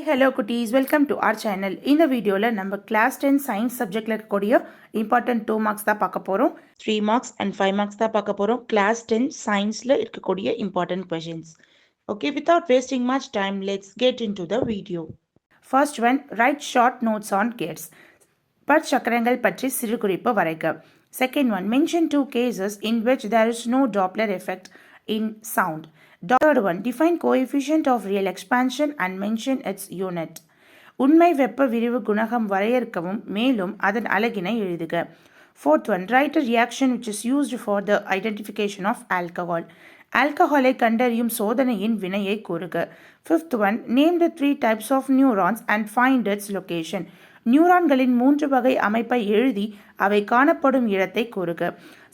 Hello குட்டீஸ், welcome to our channel. இந்த வீடியோவில் நம்ம கிளாஸ் 10 சயின்ஸ் சப்ஜெக்டில் இருக்கக்கூடிய இம்பார்ட்டன்ட் 2 மார்க்ஸ் தான் பார்க்க போகிறோம். 3 மார்க்ஸ் அண்ட் 5 மார்க்ஸ் தான் பார்க்க போகிறோம். கிளாஸ் 10 சயின்ஸில் இருக்கக்கூடிய important questions. Okay, without wasting much time, let's get into the video. First one, write short notes on gates. பற்சக்கரங்கள் பற்றி சிறு குறிப்பு வரைக. Second one, mention 2 cases in which there is no Doppler effect in sound. Third one, define coefficient of real expansion and mention its unit. உண்மை வெப்ப விரிவு குணகம் வரையறுக்கவும் மேலும் அதன் அலகினை எழுதுக. Fourth one, write a reaction which is used for the identification of alcohol. ஆல்கஹாலை கண்டறியும் சோதனையின் வினையை கூறுக. Fifth one, name the 3 types of neurons and find its location. நியூரான்களின் 3 வகை அமைப்பை எழுதி அவை காணப்படும் இடத்தை கூறுக.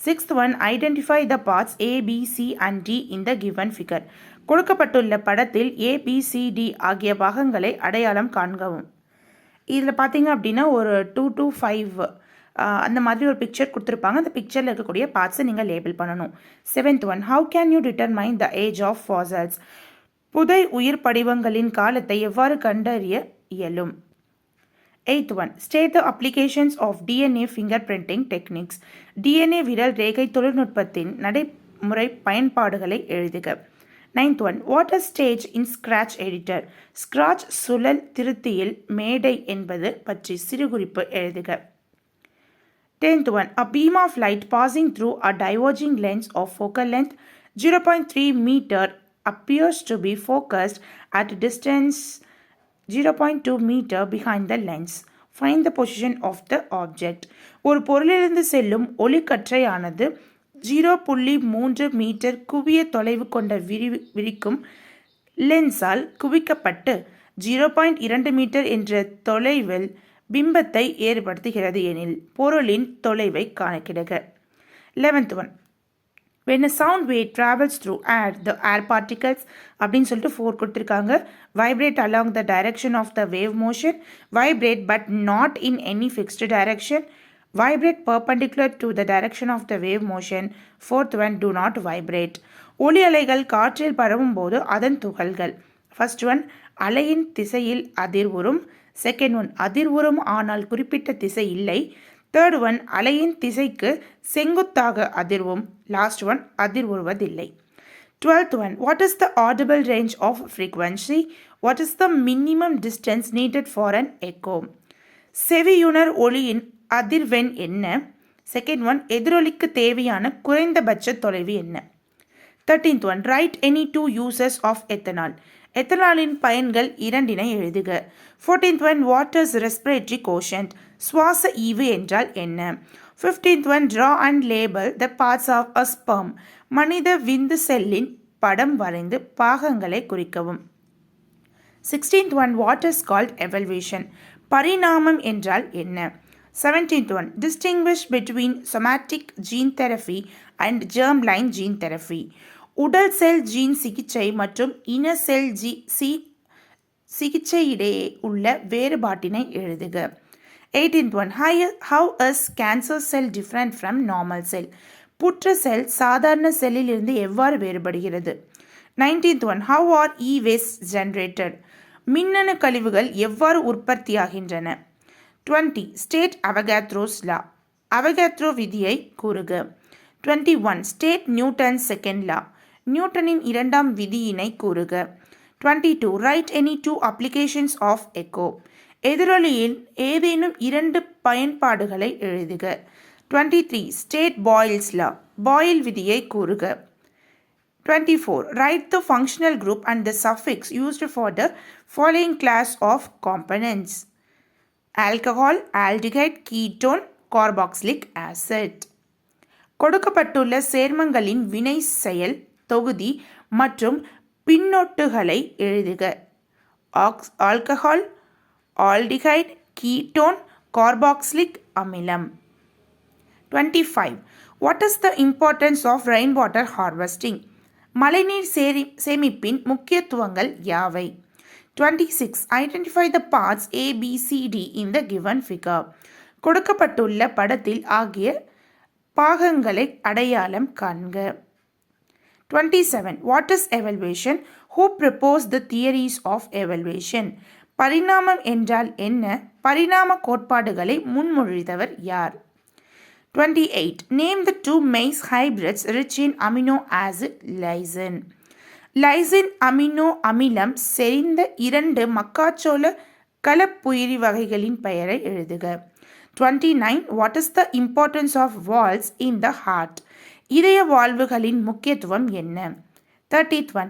Sixth one, identify the parts A, B, C and D in the given figure. கொடுக்கப்பட்டுள்ள படத்தில் A, B, C, D ஆகிய பாகங்களை அடையாளம் காண்கவும். இதில் பார்த்தீங்க அப்படின்னா ஒரு 2 to 5 அந்த மாதிரி ஒரு பிக்சர் கொடுத்துருப்பாங்க. அந்த பிக்சரில் இருக்கக்கூடிய பார்ட்ஸை நீங்கள் லேபிள் பண்ணணும். Seventh one, how can you determine the age of fossils. புதை உயிர் படிவங்களின் காலத்தை எவ்வாறு கண்டறிய இயலும். Eighth one, state the applications of DNA finger printing techniques. DNA விரல் ரேகை தொழில்நுட்பத்தின் நடைமுறை பயன்பாடுகளை எழுதுக. Ninth one, what is stage in scratch editor. Scratch சுழல் திருத்தியில் மேடை என்பது பற்றி சிறுகுறிப்பு எழுதுக. 10th one, a beam of light passing through a diverging lens of focal length 0.3 meter appears to be focused at a distance 0.2 meter behind the lens. Find the position of the object. ஒரு பொருளிலிருந்து செல்லும் ஒளிக்கற்றையானது 0.3 metre குவிய தொலைவு கொண்ட விரிக்கும் லென்ஸால் குவிக்கப்பட்டு 0.2 metre என்ற தொலைவில் பிம்பத்தை ஏற்படுத்துகிறது எனில் பொருளின் தொலைவை கணக்கிடுக. 11th one, when a sound wave travels through air, the air particles அப்படின்னு சொல்லிட்டு 4 கொடுத்துருக்காங்க. vibrate along the direction of the wave motion, vibrate but not in any fixed direction, vibrate perpendicular to the direction of the wave motion. Fourth one, do not vibrate. ஒளி அலைகள் காற்றில் பரவும் போது அதன் துகள்கள். ஃபர்ஸ்ட் ஒன், அலையின் திசையில் அதிர்வுறும். Second one, அதிர்வுறும் ஆனால் குறிப்பிட்ட திசை இல்லை. தேர்ட் ஒன், அலையின் திசைக்கு செங்குத்தாக அதிர்வும். லாஸ்ட் ஒன், அதிர்வுறுவதில்லை. 12th one, what is the audible range of frequency. What is the minimum distance needed for an echo. செவியுணர் ஒளியின் அதிர்வெண் என்ன. செகண்ட் ஒன், எதிரொலிக்கு தேவையான குறைந்தபட்ச தொலைவு என்ன. 13th one, write any 2 uses of ethanol. எத்தனாலின் பயன்கள் 2 எழுதுக. 14th one, what is respiratory quotient. சுவாச ஈவு என்றால் என்ன. 15th one, draw and label the parts of a sperm. மனித விந்து செல்லின் படம் வரைந்து பாகங்களை குறிக்கவும். 16th one, what is called evolution. பரிணாமம் என்றால் என்ன. 17th one, distinguish between somatic gene therapy and germ line gene therapy. உடல் செல் ஜீன் சிகிச்சை மற்றும் இன செல் சிகிச்சையிடையே உள்ள வேறுபாட்டினை எழுதுக. 18th one, how is cancer cell different from normal cell. புற்று செல் சாதாரண செல்லில் இருந்து எவ்வாறு வேறுபடுகிறது. 19th one, how are waste generated. மின்னணு கழிவுகள் எவ்வாறு உற்பத்தியாகின்றன. 20, ஸ்டேட் அவகாத்ரோஸ் லா. அவகாத்ரோ விதியை கூறுக. 21, ஸ்டேட் நியூட்டன் செகண்ட் லா. நியூட்டனின் 2ஆம் விதியினை கூறுக. 22, write any 2 applications of echo. எதிரொலியின் ஏதேனும் 2 பயன்பாடுகளை எழுதுக. 23, ஸ்டேட் பாயில்ஸ் லா. பாயில் விதியை கூறுக. 24, write the functional group and the suffix used for the following class of components. Alcohol, aldehyde, ketone, carboxylic acid. கொடுக்கப்பட்டுள்ள சேர்மங்களின் வினை செயல் தொகுதி மற்றும் பின்னொட்டுகளை எழுதுக. ஆல்கஹால், ஆல்டிகைட், கீட்டோன், கார்பாக்சிலிக் அமிலம். 25, what is the importance of rain water harvesting. மழைநீர் சேமிப்பின் முக்கியத்துவங்கள் யாவை. 26, identify the parts A, B, C, D in the given figure. கொடுக்கப்பட்டுள்ள படத்தில் ஆகிய பாகங்களை அடையாளம் காண்க. 27, what is evaluation? Who proposed the theories of evaluation? பரிணாமம் என்றால் என்ன? பரிணாம கோட்பாடுகளை முன்மொழிந்தவர் யார்? 28. Name the two maize hybrids rich in amino acid lysine. Lysine amino அமிலம் செறிந்த 2 மக்காச்சோள கலப்புயிரி வகைகளின் பெயரை எழுதுக. 29. What is the importance of valves in the heart? இதய வால்வுகளின் முக்கியத்துவம் என்ன? 31.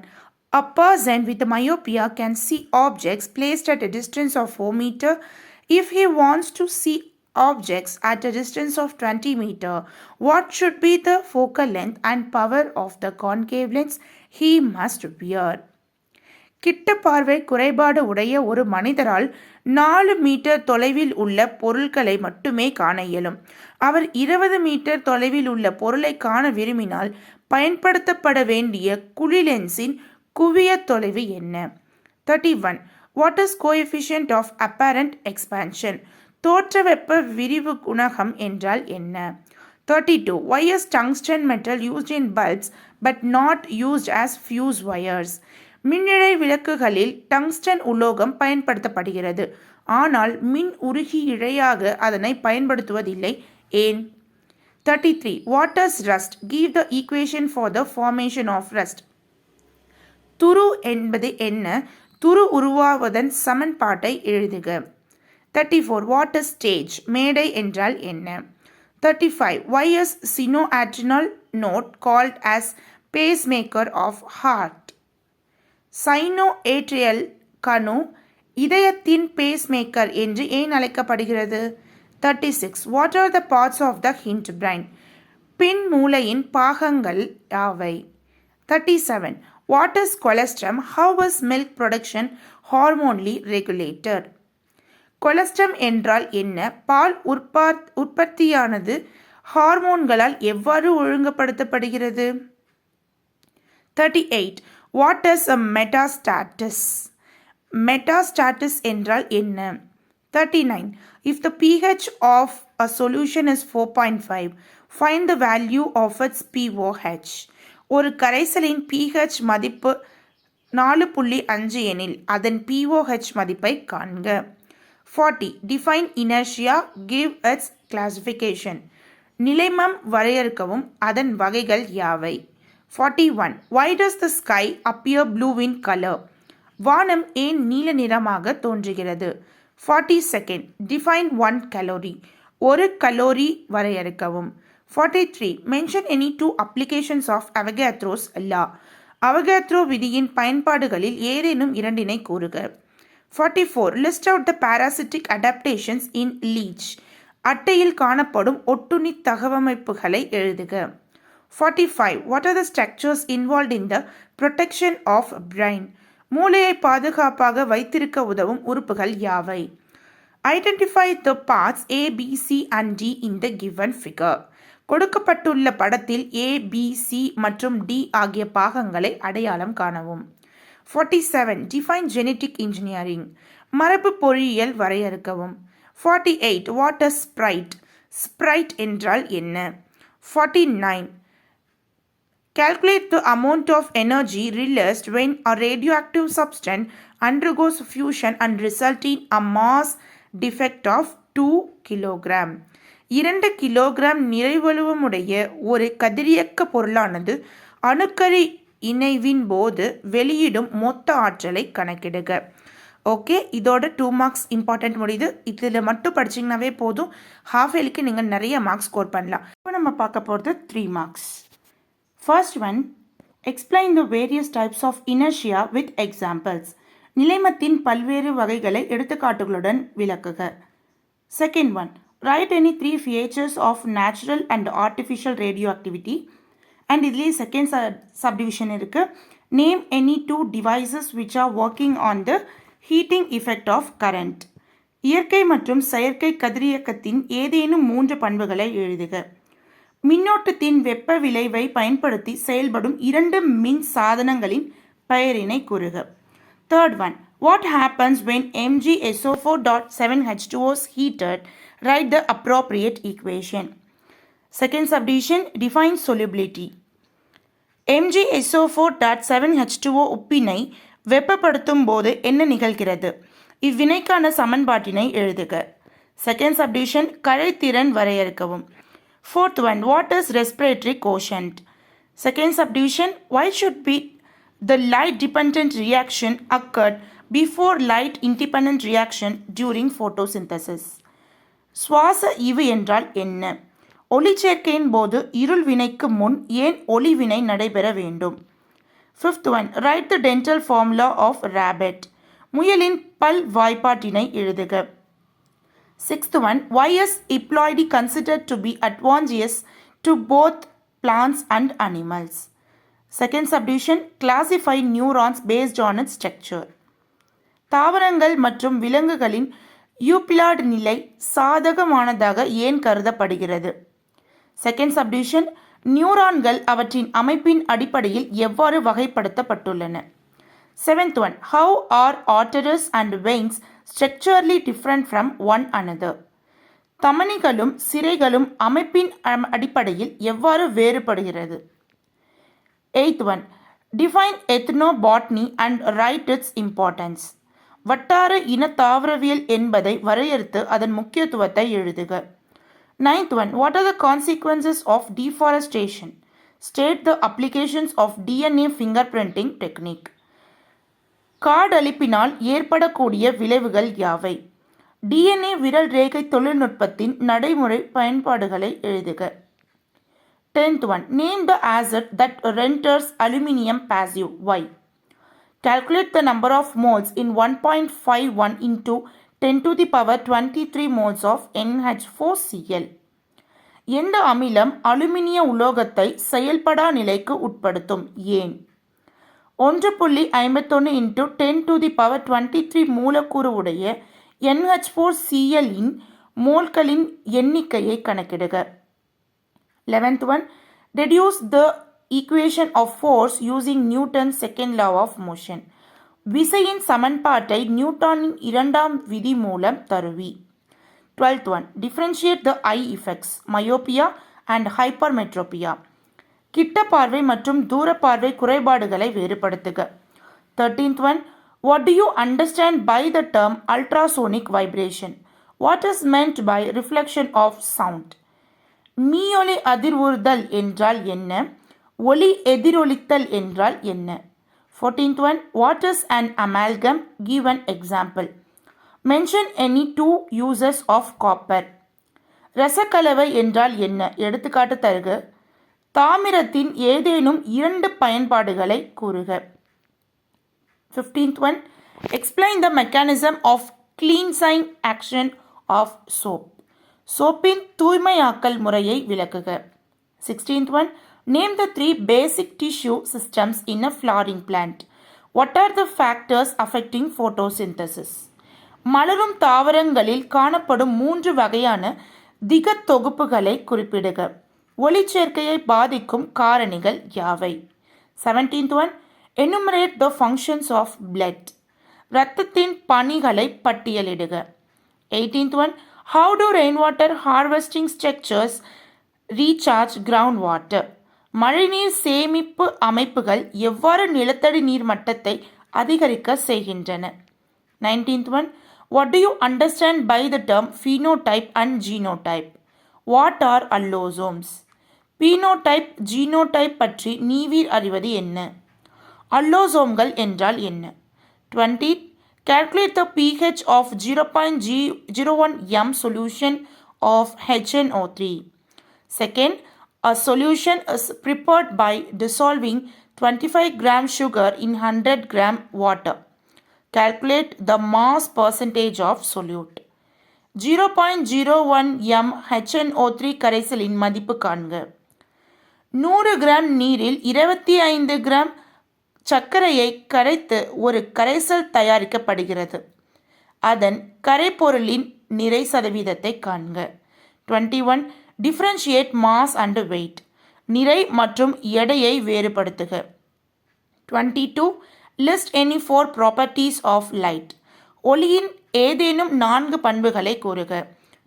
A person with myopia can see objects placed at a distance of 4 meters. If he wants to see objects at a distance of 20 meters, what should be the focal length and power of the concave lens he must wear? கிட்ட பார்வை குறைபாடு உடைய ஒரு மனிதரால் 4 metre தொலைவில் உள்ள பொருட்களை மட்டுமே காண இயலும். அவர் 20 மீட்டர் தொலைவில் உள்ள பொருளை காண விரும்பினால் பயன்படுத்தப்பட வேண்டிய குழிலென்ஸின் குவிய தொலைவு என்ன? 31. What is coefficient of apparent expansion? தோற்ற வெப்ப விரிவு குணகம் என்றால் என்ன? 32. Why is tungsten metal used in bulbs but not used as fuse wires? மின்னிழை விளக்குகளில் டங்ஸ்டன் உலோகம் பயன்படுத்தப்படுகிறது, ஆனால் மின் உருகி இழையாக அதனை பயன்படுத்துவதில்லை. ஏன்? 33. What does rust? Give the equation for the formation of rust. துரு என்பது என்ன? துரு உருவாவதன் சமன்பாட்டை எழுதுக. 34. What is stage? மேடை என்றால் என்ன? 35. Why is sinoatrial node called as pacemaker of heart? சைனோஏட்ரியல் கணு இதயத்தின் பேஸ்மேக்கர் என்று ஏன் அழைக்கப்படுகிறது? 36. What are the parts of the hindbrain? பின் மூளையின் பாகங்கள் யாவை? 37. What is colostrum? How is milk production hormonally regulated? Colostrum என்றால் என்ன? பால் உற்பத்தியானது ஹார்மோன்களால் எவ்வாறு ஒழுங்குபடுத்தப்படுகிறது? 38. What is a metastasis? Metastasis என்றால் என்ன? 39. If the pH of a solution is 4.5, find the value of its pOH. ஒரு கரைசலின் pH மதிப்பு 4.5 எனில் அதன் pOH மதிப்பை காண்க. 40. Define inertia, give its classification. நிலைமம் வரையறுக்கவும் அதன் வகைகள் யாவை? 41. Why does the sky appear blue in color? வானம் ஏன் நீல நிறமாக தோன்றுகிறது? 42. Define 1 calorie. ஒரு கலோரி வரையறுக்கவும். 43. Mention any 2 applications of Avogadro's law. Avogadro விதியின் பயன்பாடுகளில் ஏதேனும் 2 கூறுக. 44. List out the parasitic adaptations in leech. அட்டையில் காணப்படும் ஒட்டுண்ணி தகவமைப்புகளை எழுதுக. 45. What are the structures involved in the protection of brain? மூளையை பாதுகாப்பாக வைத்திருக்க உதவும் உறுப்புகள் யாவை? Identify the parts A, B, C and D in the given figure. கொடுக்கப்பட்டுள்ள படத்தில் A, B, C மற்றும் D ஆகிய பாகங்களை அடையாளம் காணவும். 47. Define genetic engineering. மரபு பொறியியல் வரையறுக்கவும். 48. What is sprite? Sprite என்றால் என்ன? 49. Calculate the amount of energy released when a radioactive substance undergoes fusion and result in a mass defect of 2 kg. 2 kilogram நிறைவலுவமுடைய ஒரு கதிரியக்க பொருளானது அணுக்கரு இணைவின் போது வெளியிடும் மொத்த ஆற்றலை கணக்கிடுக. ஓகே, இதோட 2 மார்க்ஸ் இம்பார்ட்டன்ட் முடியுது. இதில் மட்டும் படிச்சிங்கனாவே போதும், ஹாஃப் இயர்லிக்கு நீங்கள் நிறைய மார்க்ஸ் ஸ்கோர் பண்ணலாம். இப்போ நம்ம பார்க்க போகிறது 3 marks. First one, explain the various types of inertia with examples. நிலைமத்தின் பல்வேறு வகைகளை எடுத்துக்காட்டுகளுடன் விளக்குக. Second one, write any 3 features of natural and artificial radioactivity. And இதிலே செகண்ட் subdivision இருக்கு. Name any 2 devices which are working on the heating effect of current. இயற்கை மற்றும் செயற்கை கதிரியக்கத்தின் ஏதேனும் 3 பண்புகளை எழுதுக. மின்னோட்டத்தின் வெப்ப விளைவை பயன்படுத்தி செயல்படும் 2 மின் சாதனங்களின் பெயரினை கூறுக. Third one, what happens when MgSO4.7H2O is heated? Write the appropriate equation. Second subdivision, define solubility. MgSO4.7H2O உப்பினை வெப்பப்படுத்தும் போது என்ன நிகழ்கிறது? இவ்வினைக்கான சமன்பாட்டினை எழுதுக. செகண்ட் சப்டிவிஷன் கரைத்திறன் வரையறுக்கவும். Fourth one, what is respiratory quotient? Second subdivision, why should be the light dependent reaction occurred before light independent reaction during photosynthesis? சுவாச ஈவு என்றால் என்ன? ஒளிச்சேர்க்கையின் போது இருள் வினைக்கு முன் ஏன் ஒளிவினை நடைபெற வேண்டும்? Fifth one, write the dental formula of rabbit. முயலின் பல் வாய்ப்பாட்டினை எழுதுக. Sixth one, why is eploidy considered to be advantageous to both plants and animals? Second subdivision, classify neurons based on its structure. தாவரங்கள் மற்றும் விலங்குகளின் யூபிலாய்டு நிலை சாதகமானதாக ஏன் கருதப்படுகிறது? செகண்ட் சப்டிவிஷன், நியூரான்கள் அவற்றின் அமைப்பின் அடிப்படையில் எவ்வாறு வகைப்படுத்தப்பட்டுள்ளன? Seventh one, how are arteries and veins structurally different from one another? தமனிகளும் சிரைகளும் அமைப்பின் அடிப்படையில் எவ்வாறு வேறுபடுகிறது? Eighth one, define ethnobotany and write its importance. வட்டார இன தாவரவியல் என்பதை வரையறுத்து அதன் முக்கியத்துவத்தை எழுதுக. Ninth one, what are the consequences of deforestation? State the applications of DNA fingerprinting technique. காடழிப்பினால் ஏற்படக்கூடிய விளைவுகள் யாவை? டிஎன்ஏ விரல் ரேகை தொழில்நுட்பத்தின் நடைமுறை பயன்பாடுகளை எழுதுக. 10th one, name the acid that renders aluminium passive. Why? Calculate the number of moles in 1.51 into 10 to the power 23 moles of NH4Cl. எந்த அமிலம் அலுமினிய உலோகத்தை செயல்படா நிலைக்கு உட்படுத்தும்? ஏன்? 1.51 into 10 to the power 23 மூலக்கூறு உடைய NH4Cl இன் மோல்களின் எண்ணிக்கையை கணக்கிடுக. 11th one, deduce the equation of force using Newton's second law of motion. விசையின் சமன்பாட்டை நியூட்டனின் இரண்டாம் விதி மூலம் தருவி. 12th one, differentiate the eye effects, myopia and hypermetropia. கிட்ட பார்வை மற்றும் தூர பார்வை குறைபாடுகளை வேறுபடுத்துக. 13th one, what do you understand by the term ultrasonic vibration? What is meant by reflection of sound? மீயொலி அதிர்வுறுதல் என்றால் என்ன? ஒலி எதிரொலித்தல் என்றால் என்ன? 14th one, what is an amalgam? Give an example. Mention any two uses of copper. ரசக்கலவை என்றால் என்ன? எடுத்துக்காட்டு தருக. தாமிரத்தின் ஏதேனும் இரண்டு பயன்பாடுகளை கூறுக. 15th one, explain the mechanism of cleansing action of soap. சோப்பின் தூய்மையாக்கல் முறையை விளக்குக. 16th one, name the three basic tissue systems in a flowering plant. What are the factors affecting photosynthesis? மலரும் தாவரங்களில் காணப்படும் மூன்று வகையான திகத் தொகுப்புகளை குறிப்பிடுக. ஒளிச்சேர்க்கையை பாதிக்கும் காரணிகள் யாவை? 17th one, enumerate the functions of blood. இரத்தத்தின் பணிகளை பட்டியலிடுக. 18th one, how do rainwater harvesting structures recharge groundwater? மழைநீர் சேமிப்பு அமைப்புகள் எவ்வாறு நிலத்தடி நீர் மட்டத்தை அதிகரிக்க செய்கின்றன? 19th one, what do you understand by the term phenotype and genotype? What are allosomes? phenotype, genotype பற்றி நீவீர் அறிவது என்ன? அல்லோசோம்கள் என்றால் என்ன? 20, calculate the pH of 0.01 m solution of HNO3. Second, a solution is prepared by dissolving 25 gram sugar in 100 gram water. Calculate the mass percentage of solute. 0.01 m HNO3 கரைசலின் மதிப்பு காண்க. 100 gram நீரில் 25 gram சர்க்கரையை கரைத்து ஒரு கரைசல் தயாரிக்கப்படுகிறது. அதன் கரைப்பொருளின் நிறை சதவீதத்தை காண்க. 21, differentiate mass and weight. நிறை மற்றும் எடையை வேறுபடுத்துக. 22, list any 4 properties of light. ஒளியின் ஏதேனும் 4 பண்புகளை கூறுக.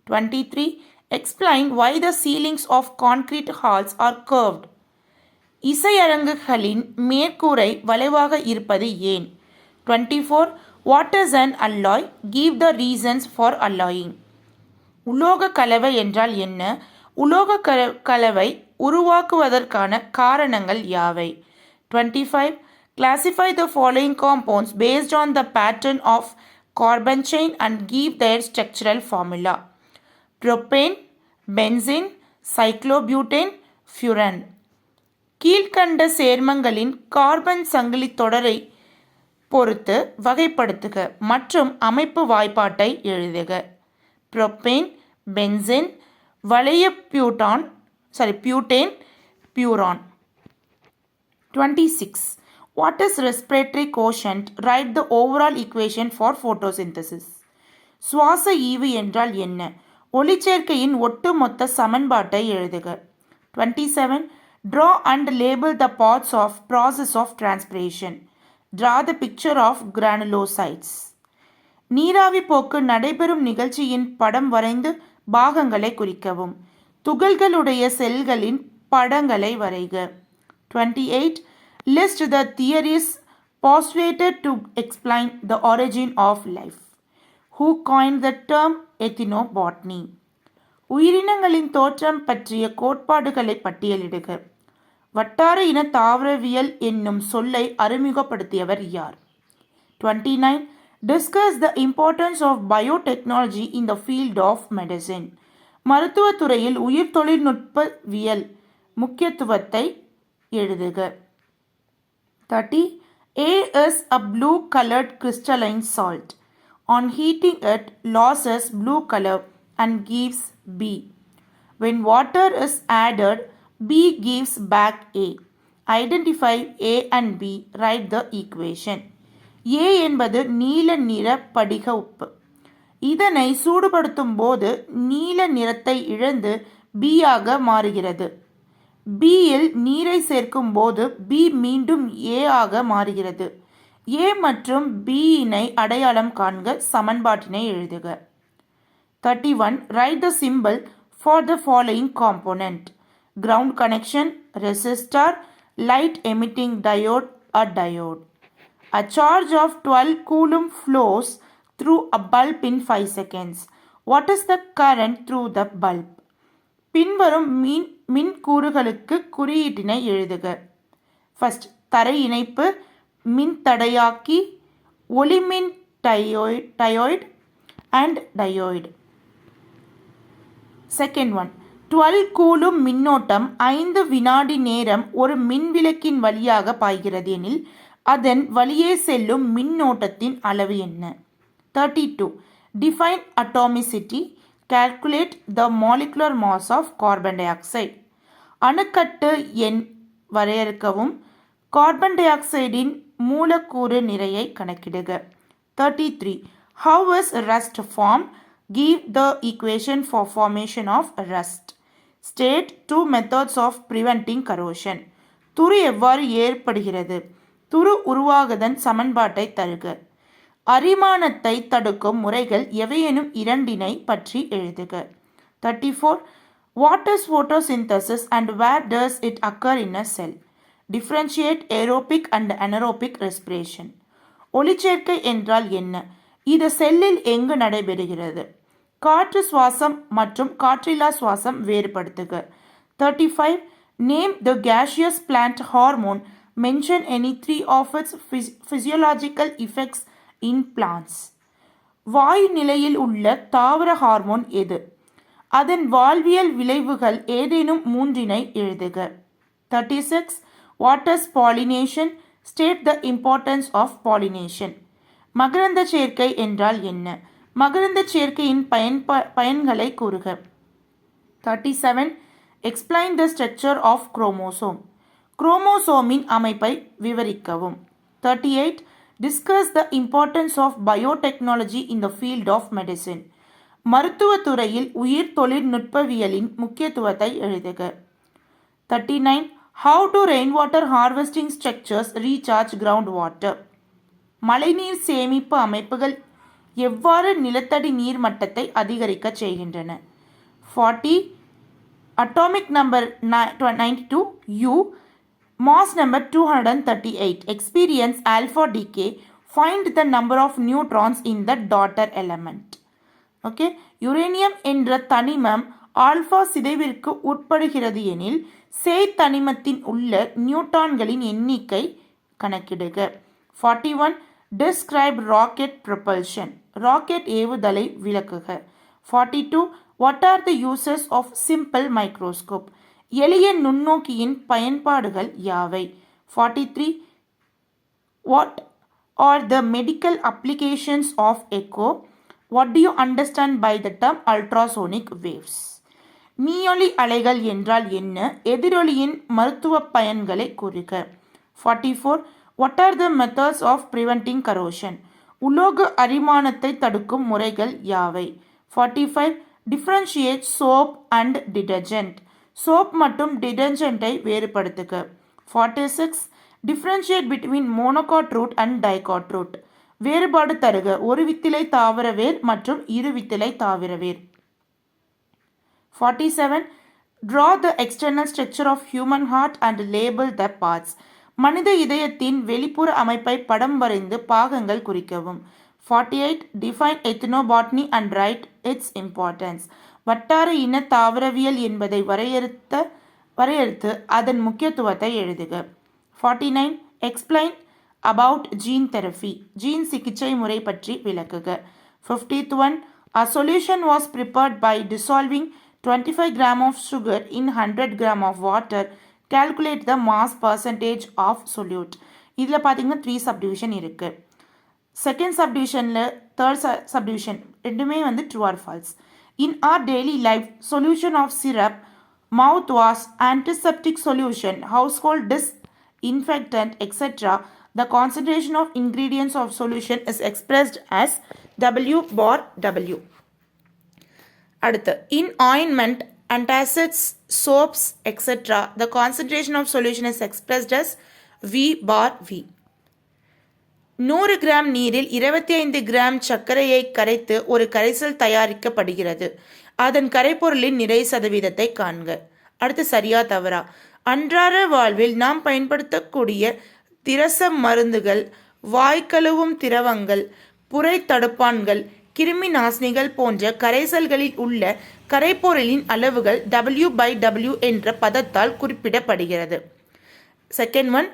23, explain why the ceilings of concrete halls are curved. இசையரங்குகளின் மேற்கூரை வளைவாக இருப்பது ஏன்? 24, What is an alloy? Give the reasons for alloying. உலோக கலவை என்றால் என்ன? உலோக கலவை உருவாக்குவதற்கான காரணங்கள் யாவை? 25. Classify the following compounds based on the pattern of carbon chain and give their structural formula. Propane, benzene, cyclobutane, furan. கீழ்கண்ட சேர்மங்களின் கார்பன் சங்கிலி தொடரை பொறுத்து வகைப்படுத்துக மற்றும் அமைப்பு வாய்ப்பாட்டை எழுதுக. புரோப்பேன், பென்சீன், வளைய butane, பியூரான். 26. What is respiratory quotient? Write the overall equation for photosynthesis. சுவாச ஈவு என்றால் என்ன? ஒளிச்சேர்க்கையின் ஒட்டுமொத்த சமன்பாட்டை எழுதுக. 27. Draw and label the parts of process of transpiration. Draw the picture of granulocytes. நீராவி போக்கு நடைபெறும் நிகழ்ச்சியின் படம் வரைந்து பாகங்களை குறிக்கவும். துகள்களுடைய செல்களின் படங்களை வரைக. 28. List the theories postulated to explain the origin of life. Who coined the term ethnobotany? உயிரினங்களின் தோற்றம் பற்றிய கோட்பாடுகளை பட்டியலிடுக. வட்டார இன தாவரவியல் என்னும் சொல்லை அறிமுகப்படுத்தியவர் யார்? 29. Discuss the importance of biotechnology in the field of medicine. மருத்துவத்துறையில் உயிர் தொழில்நுட்பவியல் முக்கியத்துவத்தை எழுதுக. 30. A is a blue colored crystalline salt. On heating it, loses blue color and gives B. When water is added, B gives back A. Identify A and B. Write the equation. A என்பது நீல நிற படிக உப்பு. இதனை சூடுபடுத்தும் போது நீல நிறத்தை இழந்து B ஆக மாறுகிறது. B இல் நீரை சேர்க்கும் போது B மீண்டும் A ஆக மாறுகிறது. A மற்றும் B இனை அடையாளம் காண்க. சமன்பாட்டினை எழுதுக. 31. Write the symbol for the following component. Ground connection, resistor, light emitting diode, a diode. A charge of 12 coulomb flows through a bulb in 5 seconds. What is the current through the bulb? பின்வரும் மின் கூறுகளுக்கு குறியீட்டினை எழுதுக. First, தரை இணைப்பு, மின்தடையாக்கி, ஒளிமின் டயோய்டு and டயோய்டு. Second one, 12 coulomb மின்னோட்டம் 5 வினாடி நேரம் ஒரு மின்விளக்கின் வழியாக பாய்கிறது எனில் அதன் வழியே செல்லும் மின்னோட்டத்தின் அளவு என்ன? 32. Define atomicity. Calculate the molecular mass of carbon dioxide. அணுக்கட்டு எண் வரையறுக்கவும். கார்பன் டை ஆக்சைடின் மூலக்கூறு நிறையை கணக்கிடுக. 33. How is rust formed? Give the equation for formation of rust. State 2 methods of preventing corrosion. துரு எவ்வாறு ஏற்படுகிறது? துரு உருவாகுதன் சமன்பாட்டை தருக. அரிமானத்தை தடுக்கும் முறைகள் எவையெனும் இரண்டினை பற்றி எழுதுக. 34. What is photosynthesis and where does it occur in a cell? Differentiate aerobic and anaerobic respiration. ஒளிச்சேர்க்கை என்றால் என்ன? இது செல்லில் எங்கு நடைபெறுகிறது? காற்று சுவாசம் மற்றும் காற்றில்லா சுவாசம் வேறுபடுத்துக. 35. Name the gaseous plant hormone. Mention any 3 of its physiological effects in plants. வாயு நிலையில் உள்ள தாவர ஹார்மோன் எது? அதன் வாழ்வியல் விளைவுகள் ஏதேனும் 3 எழுதுக. 36. What is pollination? State the importance of pollination. மகரந்த சேர்க்கை என்றால் என்ன? மகரந்த சேர்க்கையின் பயன்களை கூறுக. 37. Explain the structure of chromosome. குரோமோசோமின் அமைப்பை விவரிக்கவும். 38. Discuss the importance of biotechnology in the field of medicine. மருத்துவத்துறையில் உயிர் தொழில்நுட்பவியலின் முக்கியத்துவத்தை எழுதுக. 39. How do rainwater harvesting structures recharge groundwater? மழைநீர் சேமிப்பு அமைப்புகள் எவ்வாறு நிலத்தடி நீர் மட்டத்தை அதிகரிக்க செய்கின்றன? 40. Atomic number 92 U, mass number 238. Experience alpha decay Find the number of neutrons in the daughter element. Okay, uranium என்ற தனிமம் ஆல்ஃபா சிதைவிற்கு உட்படுகிறது எனில் சேய் தனிமத்தின் உள்ள நியூட்ரான்களின் எண்ணிக்கை கணக்கிடுக. 41. Describe rocket propulsion. ராக்கெட் ஏவுதலை விளக்குக. 42. What are the uses of simple microscope. எளிய நுண்ணோக்கியின் பயன்பாடுகள் யாவை? 43. What are the medical applications of echo. What do you understand by the term ultrasonic waves? மீயொலி அலைகள் என்றால் என்ன? எதிரொலியின் மருத்துவ பயன்களை கூறுக. 44. What are the methods of preventing corrosion? உலோக அரிமானத்தை தடுக்கும் முறைகள் யாவை? 45. Differentiate soap and detergent. Soap மற்றும் டிடர்ஜென்ட்டை வேறுபடுத்துக. 46. Differentiate between monocot root and dicot root. வேறுபாடு தருக. ஒரு வித்திலை தாவர வேர் மற்றும் இரு வித்திலை தாவர வேர். 47. Draw the external structure of human heart and label the parts. மனித இதயத்தின் வெளிப்புற அமைப்பை படம் வரைந்து பாகங்கள் குறிக்கவும். 48. Define ethnobotany and write its importance. வட்டார இன தாவரவியல் என்பதை வரையறுத்து அதன் முக்கியத்துவத்தை எழுதுக. 49. Explain about gene therapy. Gene சிகிச்சை முறை பற்றி விளக்குக. 50th one. A solution was prepared by dissolving 25 gram of sugar in 100 gram of water. Calculate the mass percentage of solute. இதில் பார்த்தீங்கன்னா 3 subdivision இருக்கு. செகண்ட் சப்டிவிஷனில் தேர்ட் சப்டிவிஷன் ரெண்டுமே வந்து true or false. In our daily life, solution of syrup, mouthwash, antiseptic solution, household disinfectant, etc., the concentration of ingredients of solution is expressed as W bar W. அடுத்து, in ointment, antacids, soaps, etc., the concentration of solution is expressed as V bar V. 100 gram நீரில் 25 gram சர்க்கரையை கரைத்து ஒரு கரைசல் தயாரிக்கப்படுகிறது. அதன் கரைப்பொருளின் நிறை சதவீதத்தை காண்க. அடுத்து, சரியா தவறா? அன்றாட வாழ்வில் நாம் பயன்படுத்தக்கூடிய திரச மருந்துகள், வாய்க்கழுவும் திரவங்கள், புரை தடுப்பான்கள், கிருமி நாசினிகள் போன்ற கரைசல்களில் உள்ள கரைப்பொருளின் அளவுகள் W/W என்ற பதத்தால் குறிப்பிடப்படுகிறது. செகண்ட் ஒன்,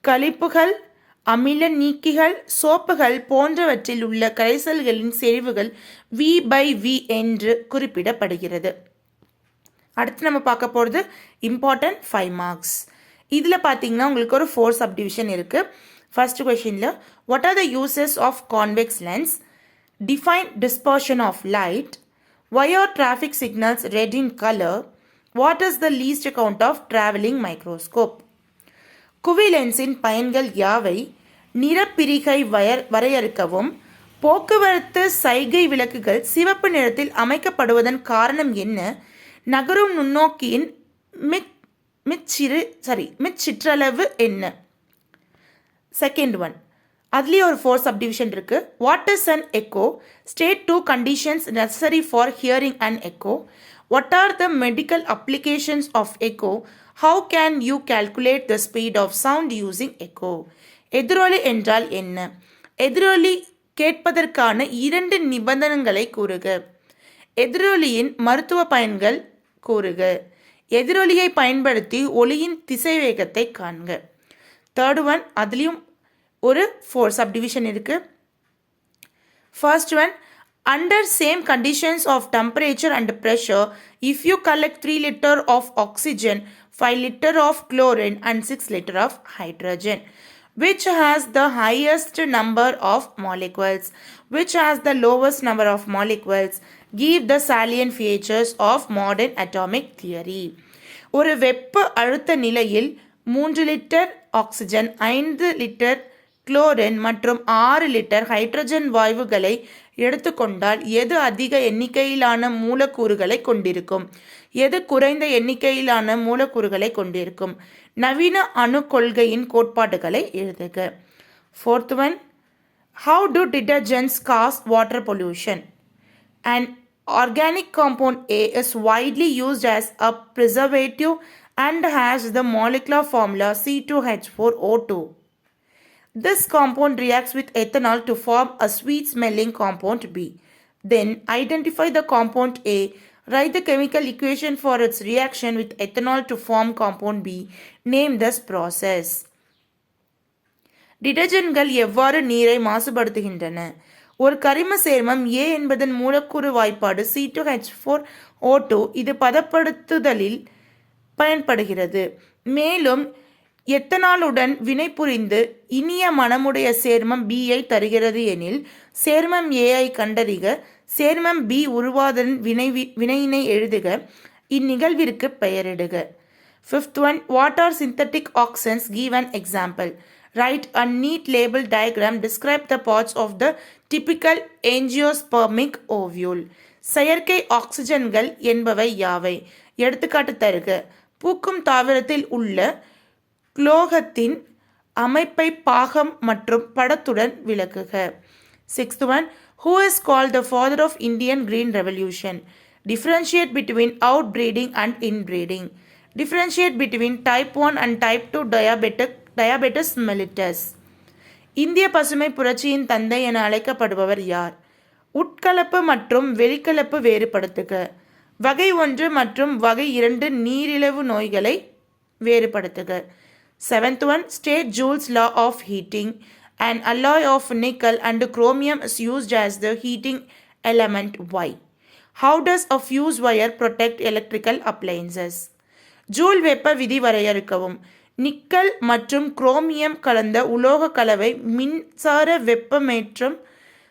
கழிப்புகள், அமில நீக்கிகள், சோப்புகள் போன்றவற்றில் உள்ள கரைசல்களின் செறிவுகள் V/V என்று குறிப்பிடப்படுகிறது. அடுத்து நம்ம பார்க்க போகிறது இம்பார்ட்டன்ட் 5 மார்க்ஸ். இதில் பார்த்தீங்கன்னா உங்களுக்கு ஒரு 4 சப்டிவிஷன் இருக்குது. ஃபர்ஸ்ட் கொஷினில் what are the uses of convex lens, define dispersion of light, why are traffic signals red in color, what is the least count of traveling microscope. குவிலென்ஸின் பயன்கள் யாவை, நிறப்பிரிகை வரையறுக்கவும், போக்குவரத்து சைகை விளக்குகள் சிவப்பு நிறத்தில் அமைக்கப்படுவதன் காரணம் என்ன, நகரும் நுண்ணோக்கியின் மிச்சிற்றளவு என்ன. செகண்ட் ஒன், அதுலேயே ஒரு 4 சப்டிவிஷன் இருக்கு. What is an echo, state 2 conditions necessary for hearing an echo, what are the medical applications of echo, how can you calculate the speed of sound using echo. எதிரொலி என்றால் என்ன, எதிரொலி கேட்பதற்கான 2 நிபந்தனைகளை கூறுக, எதிரொலியின் மருத்துவ பயன்கள் கூறுக, எதிரொலியை பயன்படுத்தி ஒளியின் திசைவேகத்தை காண்க. தேர்ட் ஒன், அதுலேயும் ஒரு 4 சப்டிவிஷன் இருக்கு. First one, under same conditions of temperature and pressure if you collect 3 liter of oxygen, 5 liter of chlorine and 6 liter of hydrogen, which has the highest number of molecules, which has the lowest number of molecules, give the salient features of modern atomic theory. ஒரு வெப்ப அழுத்த நிலையில் 3 litre oxygen, 5 litre chlorine மற்றும் 6 litre hydrogen வாயுகளை எடுத்துக்கொண்டால் எது அதிக எண்ணிக்கையிலான மூலக்கூறுகளை கொண்டிருக்கும், எது குறைந்த எண்ணிக்கையிலான மூலக்கூறுகளை கொண்டிருக்கும். நவீன அணு கொள்கையின் கோட்பாடுகளை எழுதுக. Fourth one, how do detergents cause water pollution. An organic compound A is widely used as a preservative and has the molecular formula C2H4O2. This compound reacts with ethanol to form a sweet smelling compound B. Then identify the compound A. Write the chemical equation for its reaction with ethanol to form compound B. Name this process. டிடர்ஜென்ட்கள் எவ்வாறு நீரை மாசுபடுத்துகின்றன? ஒரு கரிம சேர்மம் A என்பதன் மூலக்கூறு வாய்ப்பாடு C2H4O2. இது பதப்படுத்துதலில் பயன்படுகிறது. மேலும் எத்தனாலுடன் வினைபுரிந்து இனிய மணமுடைய சேர்மம் Bஐ தருகிறது எனில் சேர்மம் Aஐ கண்டறிக. சேர்மம் B உருவாதன் வினையினை எழுதுக. இந்நிகழ்விற்கு பெயரிடுக. Fifth one, what are synthetic oxygens? Give an example. Write a neat label diagram. Describe the parts of the typical angiospermic ovule. செயற்கை ஆக்சிஜன்கள் என்பவை யாவை? எடுத்துக்காட்டு தருக. பூக்கும் தாவரத்தில் உள்ள குளோகத்தின் அமைப்பை பாகம் மற்றும் படத்துடன் விளக்குக. Sixth one, who is called the father of Indian Green Revolution? Differentiate between outbreeding and inbreeding. Differentiate between type 1 and type 2 diabetes mellitus. இந்திய பசுமை புரட்சியின் தந்தை என அழைக்கப்படுபவர் யார்? உட்கலப்பு மற்றும் வெளிக்கலப்பு வேறுபடுத்துக. வகை 1 மற்றும் வகை 2 நீரிழிவு நோய்களை வேறுபடுத்துக. Seventh one, state Joule's law of heating. An alloy of nickel and chromium is used as the heating element. Why? How does a fuse wire protect electrical appliances? Joule வெப்ப விதி வரையறுக்கவும். நிக்கல் மற்றும் குரோமியம் கலந்த உலோக கலவை மின்சார வெப்பமேற்றும்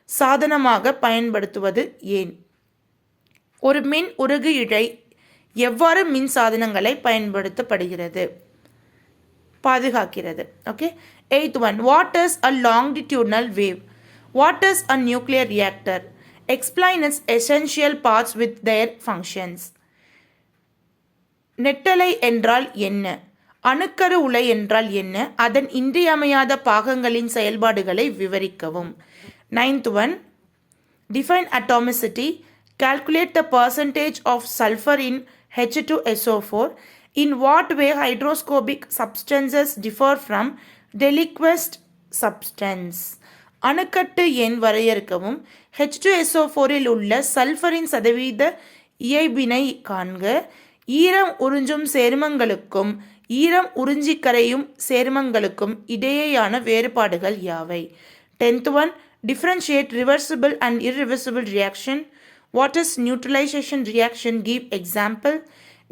சாதனமாக பயன்படுத்துவது ஏன்? ஒரு மின் உருகு இழை எவ்வாறு மின் சாதனங்களை பயன்படுத்தப்படுகிறது? பாதுகாக்கிறது. Okay. Eighth one, what is a longitudinal wave? What is a nuclear reactor? Explain its essential parts with their functions. நெட்டலை என்றால் என்ன? அணுக்கரு உலை என்றால் என்ன? அதன் இன்றியமையாத பாகங்களின் செயல்பாடுகளை விவரிக்கவும். Ninth one, define atomicity. Calculate the percentage of sulfur in H2SO4. In what way hydroscopic substances differ from deliquesced substance? அணுக்கட்டு எண் வரையறுக்கவும். H2SO4இல் உள்ள சல்ஃபரின் சதவீத இயைபினை காண்க. ஈரம் உறிஞ்சும் சேர்மங்களுக்கும் ஈரம் உறிஞ்சி கரையும் சேர்மங்களுக்கும் இடையேயான வேறுபாடுகள் யாவை? 10th one, differentiate reversible and irreversible reaction. What is neutralization reaction? Give example.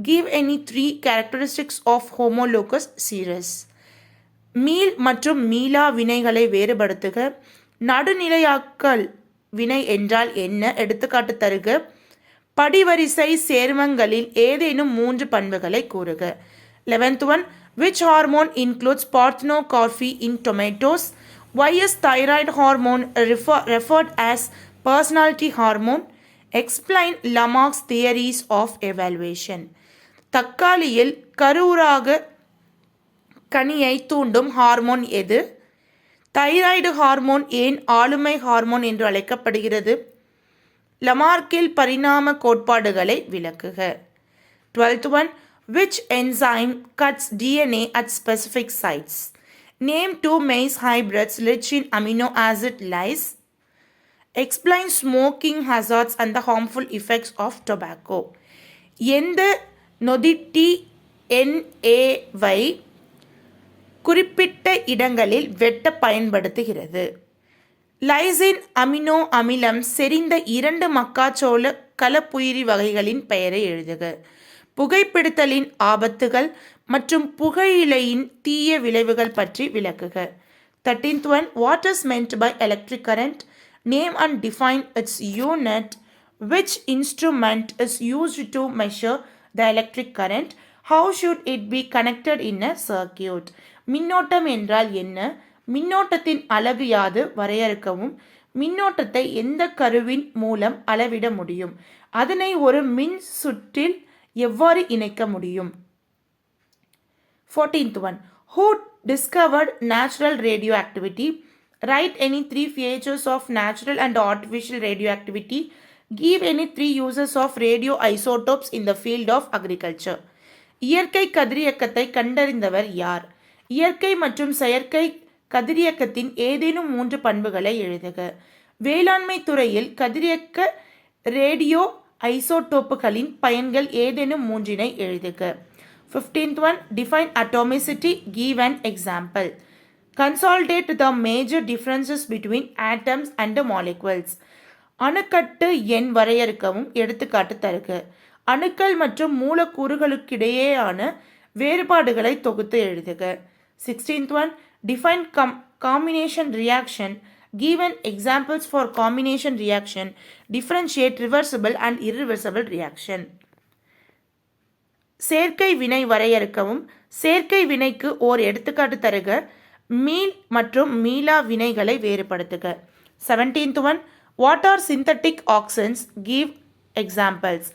Give any 3 characteristics of homologous series. மீள் மற்றும் மீளா வினைகளை வேறுபடுத்துக. நடுநிலையாக்கல் வினை என்றால் என்ன? எடுத்துக்காட்டு தருக. படிவரிசை சேர்மங்களில் ஏதேனும் 3 பண்புகளை கூறுக. 11th one, which hormone includes parthenocarpy in tomatoes? Why is thyroid hormone referred as personality hormone? Explain Lamarck's theories of evaluation. தக்காளியில் கருவுராக கனியை தூண்டும் ஹார்மோன் எது? தைராய்டு ஹார்மோன் ஏன் ஆளுமை ஹார்மோன் என்று அழைக்கப்படுகிறது? லமார்க்கில் பரிணாம கோட்பாடுகளை விளக்குக. 12th one, which enzyme cuts DNA at specific sites? Name 2 maize hybrids rich in amino acid lyase. Explain smoking hazards and the harmful effects of tobacco. எந்த நொதிட்டி NA-வை குறிப்பிட்ட இடங்களில் வெட்ட பயன்படுத்துகிறது? லைசின் அமினோ அமிலம் செறிந்த 2 மக்காச்சோள கலப்புயிரி வகைகளின் பெயரை எழுதுக. புகைப்பிடித்தலின் ஆபத்துகள் மற்றும் புகையிலையின் தீய விளைவுகள் பற்றி விளக்குக. 13th one, what is meant by electric current? Name and define its unit. Which instrument is used to measure the electric current? How should it be connected in a circuit? மின்னோட்டம் என்றால் என்ன? மின்னோட்டத்தின் அலகு யாது? வரையறுக்கவும். மின்னோட்டத்தை எந்த கருவின் மூலம் அளவிட முடியும்? அதனை ஒரு மின் சுற்றில் எவ்வாறு இணைக்க முடியும்? 14th one, who discovered natural radioactivity? Write any 3 features of natural and artificial radioactivity. Give any 3 uses of radioisotopes in the field of agriculture. இயற்கை கதிரியக்கத்தை கண்டறிந்தவர் யார்? இயற்கை மற்றும் செயற்கை கதிரியக்கத்தின் ஏதேனும் 3 பண்புகளை எழுதுக. வேளாண்மை துறையில் கதிரியக்க ரேடியோ ஐசோடோப்புகளின் பயன்கள் ஏதேனும் 3 எழுதுக. 15th one, define atomicity, give an example. Consolidate the major differences between atoms and molecules. அணுக்கட்டு எண் வரையறுக்கவும் எடுத்துக்காட்டு தருக. அணுக்கள் மற்றும் மூலக்கூறுகளுக்கிடையேயான வேறுபாடுகளை தொகுத்து எழுதுக. 16th one, define combination reaction. Given examples for combination reaction. Differentiate reversible and irreversible reaction. சேர்க்கை வினை வரையறுக்கவும் சேர்க்கை வினைக்கு ஓர் எடுத்துக்காட்டு தருக. மீள் மற்றும் மீளா வினைகளை வேறுபடுத்துக. 17th one, what are synthetic oxidants? Give examples.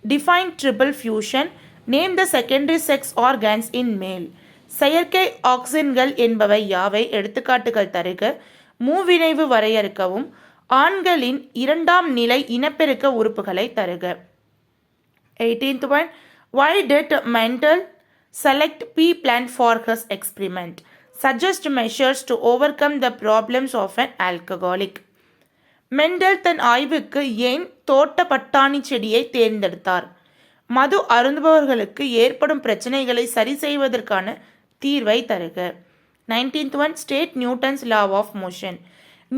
Define triple fusion. Name the secondary sex organs in male. செயற்கை ஆக்சின்கள் என்பவை யாவை? எடுத்துக்காட்டுகள் தருக. மூவிணைவு வரையறுக்கவும் ஆண்களின் இரண்டாம் நிலை இனப்பெருக்க உறுப்புகளை தருக. 18th one, why did Mendel select pea plant for his experiment? Suggest measures to overcome the problems of an alcoholic. Mendel தன் ஆய்வுக்கு ஏன் தோட்ட பட்டாணி செடியை தேர்ந்தெடுத்தார்? மது அருந்துபவர்களுக்கு ஏற்படும் பிரச்சனைகளை சரி செய்வதற்கான தீர்வை தருக. 19th one, state Newton's law of motion.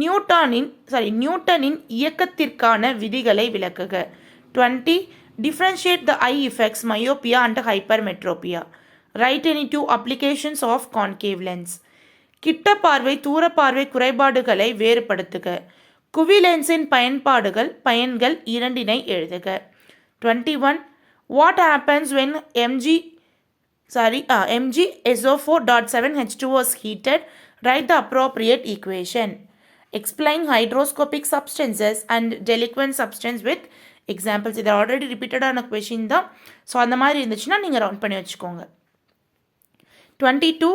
நியூட்டனின் இயக்கத்திற்கான விதிகளை விளக்குக. 20, differentiate the eye effects, myopia and hypermetropia. Write any 2 applications of concave lens. கிட்ட பார்வை தூர பார்வை குறைபாடுகளை வேறுபடுத்துக. குவிலென்ஸின் பயன்கள் இரண்டினை எழுதுக. 21, what happens when MgSO4.7H2O is heated? Write the appropriate equation. Explain hydroscopic substances and deliquent substance with examples. இது already ரிப்பீட்டடான question தான். So அந்த மாதிரி இருந்துச்சுன்னா நீங்கள் ரவுண்ட் பண்ணி வச்சுக்கோங்க. 22,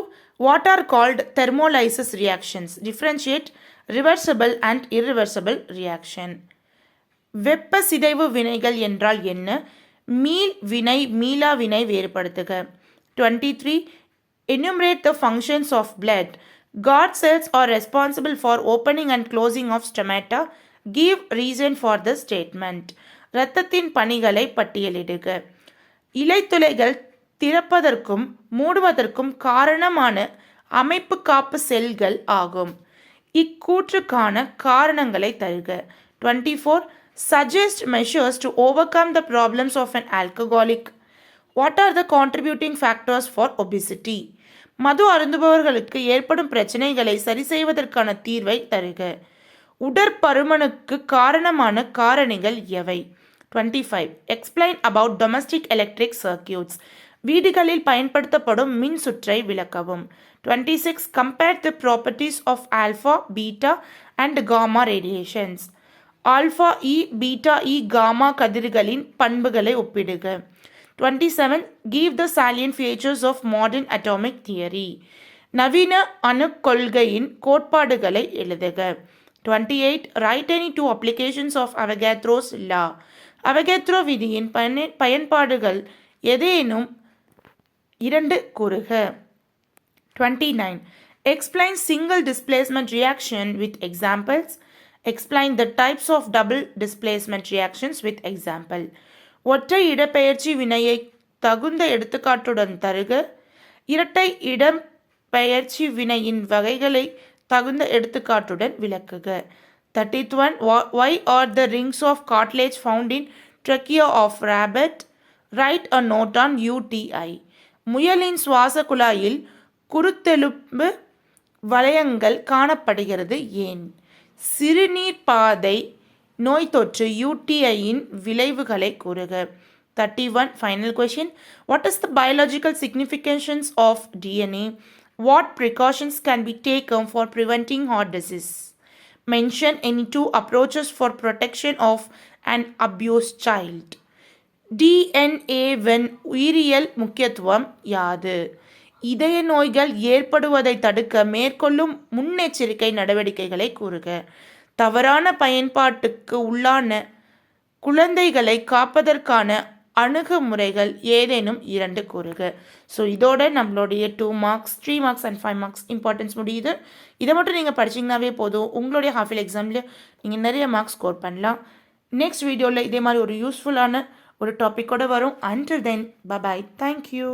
what are called thermolysis reactions? Differentiate reversible and irreversible reaction. வெப்ப சிதைவு வினைகள் என்றால் என்ன? மீள் வினை மீளா வினை வேறுபடுத்துக. 23, enumerate the functions of blood. God cells are responsible for opening and closing of stomata. Give reason for the statement. இரத்தத்தின் பணிகளை பட்டியலிடுக. இலைத்துளைகள் திறப்பதற்கும் மூடுவதற்கும் காரணமான அமைப்பு காப்பு செல்கள் ஆகும். இக்கூற்றுக்கான காரணங்களை தருக. 24, suggest measures to overcome the problems of an alcoholic. What are the contributing factors for obesity? மது அருந்துபவர்களுக்கு ஏற்படும் பிரச்சனைகளை சரி செய்வதற்கான தீர்வை தருக. உடற்பருமனுக்கு காரணமான காரணிகள் எவை? 25, explain about domestic electric circuits. வீடுகளில் பயன்படுத்தப்படும் மின் சுற்றை விளக்கவும். 26, compare the properties of alpha, beta and gamma radiations. Alpha இ பீட்டா இ காமா கதிர்களின் பண்புகளை ஒப்பிடுக. 27, give the salient features of modern atomic theory. நவீன அணுக் கொள்கையின் கோட்பாடுகளை எழுதுக. 28, write any 2 applications of Avogadro's law. அவகேத்ரோ விதியின் பயன்பாடுகள் ஏதேனும் 2 கூறுக. 29, explain single displacement reaction with examples. Explain the types of double displacement reactions with example. ஒற்றை இடப்பெயர்ச்சி வினையை தகுந்த எடுத்துக்காட்டுடன் தருக. இரட்டை இடப்பெயர்ச்சி வினையின் வகைகளை தகுந்த எடுத்துக்காட்டுடன் விளக்குக. 31, why are the rings of cartilage found in trachea of rabbit? Write a note on UTI. முயலின் சுவாச குழாயில் குருத்தெலும்பு வளையங்கள் காணப்படுகிறது ஏன்? சிறுநீர் பாதை நோய் தொற்று UTIயின் விளைவுகளை கூறுக. 31, final question. What is the biological significance of DNA? What precautions can be taken for preventing heart disease? Mention any 2 approaches for protection of an abused child. DNA-வின் உயிரியல் முக்கியத்துவம் யாது? இதய நோய்கள் ஏற்படுவதை தடுக்க மேற்கொள்ளும் முன்னெச்சரிக்கை நடவடிக்கைகளை கூறுக. தவறான பயன்பாட்டுக்கு உள்ளான குழந்தைகளை காப்பதற்கான அணுகுமுறைகள் ஏதேனும் 2 கூறுக. ஸோ இதோட நம்மளுடைய 2 marks 3 marks and 5 marks importance முடியுது. இதை மட்டும் நீங்கள் படிச்சிங்கனாவே போதும், உங்களுடைய ஹாஃப் இயர் எக்ஸாமில் நீங்கள் நிறைய மார்க்ஸ் ஸ்கோர் பண்ணலாம். நெக்ஸ்ட் வீடியோவில் இதே மாதிரி ஒரு யூஸ்ஃபுல்லான ஒரு டாப்பிக்கோடு வரும். Until then bye bye, thank you.